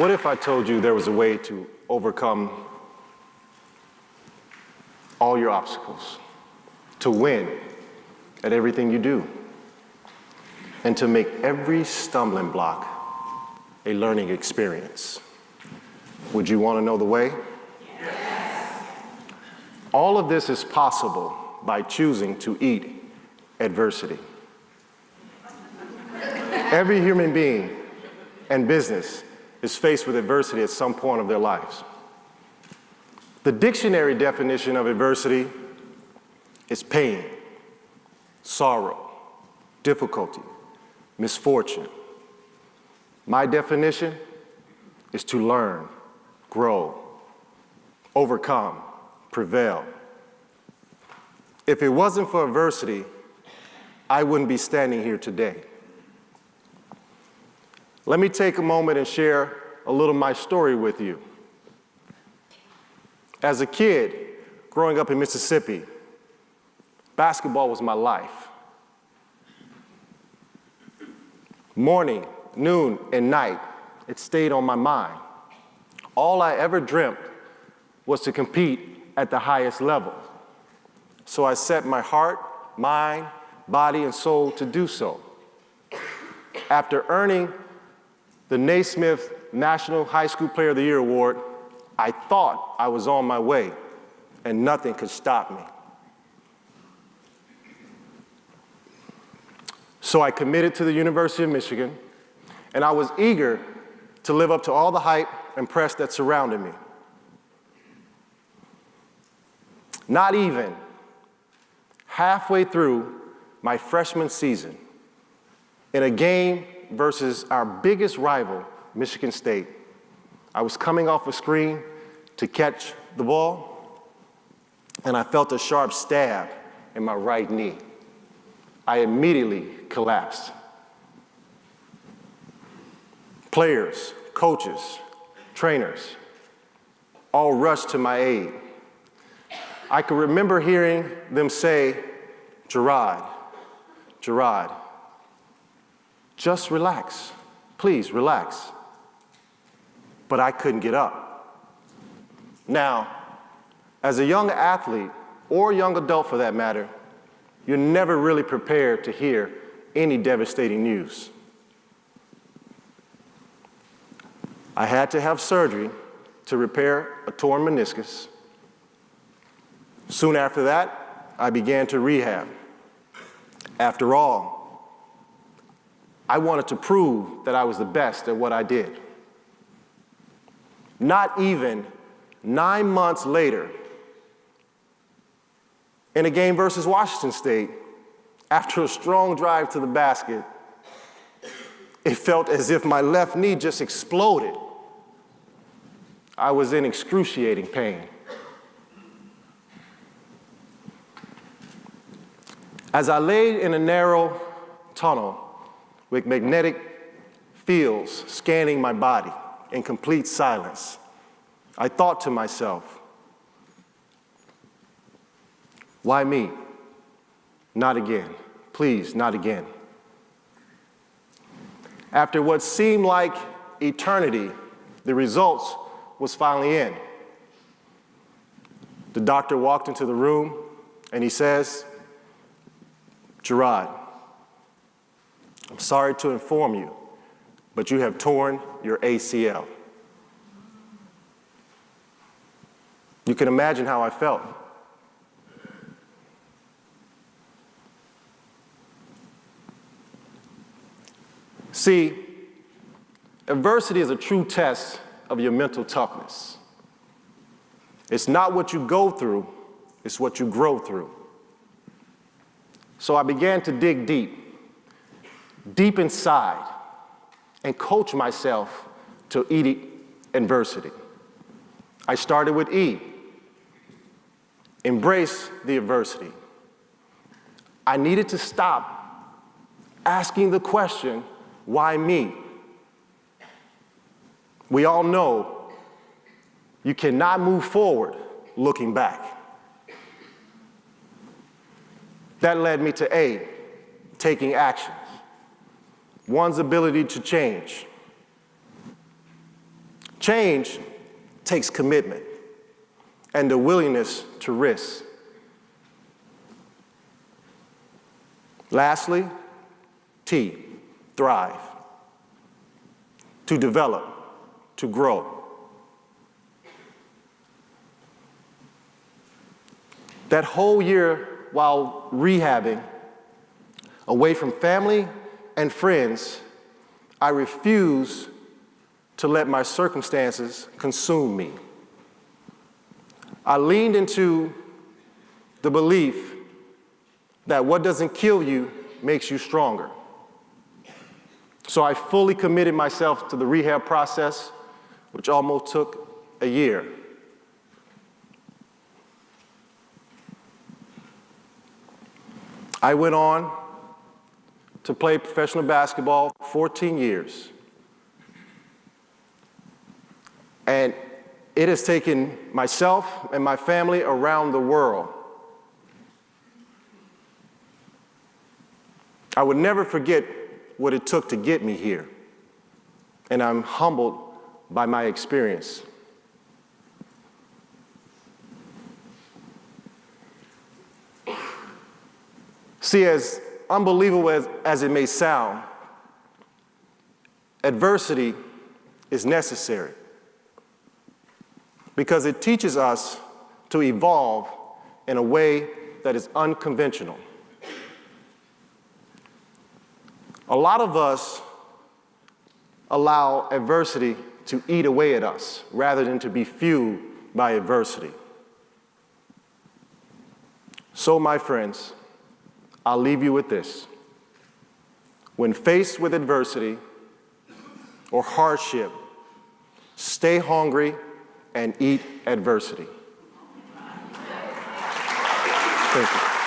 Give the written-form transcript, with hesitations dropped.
What if I told you there was a way to overcome all your obstacles, to win at everything you do, and to make every stumbling block a learning experience? Would you want to know the way? Yes. All of this is possible by choosing to eat adversity. Every human being and business is faced with adversity at some point of their lives. The dictionary definition of adversity is pain, sorrow, difficulty, misfortune. My definition is to learn, grow, overcome, prevail. If it wasn't for adversity, I wouldn't be standing here today. Let me take a moment and share a little of my story with you. As a kid, growing up in Mississippi, basketball was my life. Morning, noon, and night, it stayed on my mind. All I ever dreamt was to compete at the highest level. So I set my heart, mind, body, and soul to do so. After earning the Naismith National High School Player of the Year Award, I thought I was on my way, and nothing could stop me. So I committed to the University of Michigan, and I was eager to live up to all the hype and press that surrounded me. Not even halfway through my freshman season, in a game versus our biggest rival, Michigan State, I was coming off a screen to catch the ball, and I felt a sharp stab in my right knee. I immediately collapsed. Players, coaches, trainers all rushed to my aid. I could remember hearing them say, "Jerod, Jerod, just relax. Please relax." But I couldn't get up. Now, as a young athlete, or young adult for that matter, you're never really prepared to hear any devastating news. I had to have surgery to repair a torn meniscus. Soon after that, I began to rehab. After all, I wanted to prove that I was the best at what I did. Not even 9 months later, in a game versus Washington State, after a strong drive to the basket, it felt as if my left knee just exploded. I was in excruciating pain. As I lay in a narrow tunnel with magnetic fields scanning my body in complete silence, I thought to myself, why me? Not again. Please, not again. After what seemed like eternity, the results was finally in. The doctor walked into the room and he says, "Jerod, I'm sorry to inform you, but you have torn your ACL." You can imagine how I felt. See, adversity is a true test of your mental toughness. It's not what you go through, it's what you grow through. So I began to dig deep inside, and coach myself to eat adversity. I started with E, embrace the adversity. I needed to stop asking the question, why me? We all know you cannot move forward looking back. That led me to A, taking actions, one's ability to change. Change takes commitment and the willingness to risk. Lastly, T, thrive. To develop, to grow. That whole year while rehabbing, away from family and friends, I refused to let my circumstances consume me. I leaned into the belief that what doesn't kill you makes you stronger. So I fully committed myself to the rehab process, which almost took a year. I went on to play professional basketball for 14 years. And it has taken myself and my family around the world. I would never forget what it took to get me here, and I'm humbled by my experience. See, as unbelievable as it may sound, adversity is necessary because it teaches us to evolve in a way that is unconventional. A lot of us allow adversity to eat away at us rather than to be fueled by adversity. So, my friends, I'll leave you with this. When faced with adversity or hardship, stay hungry and eat adversity. Thank you.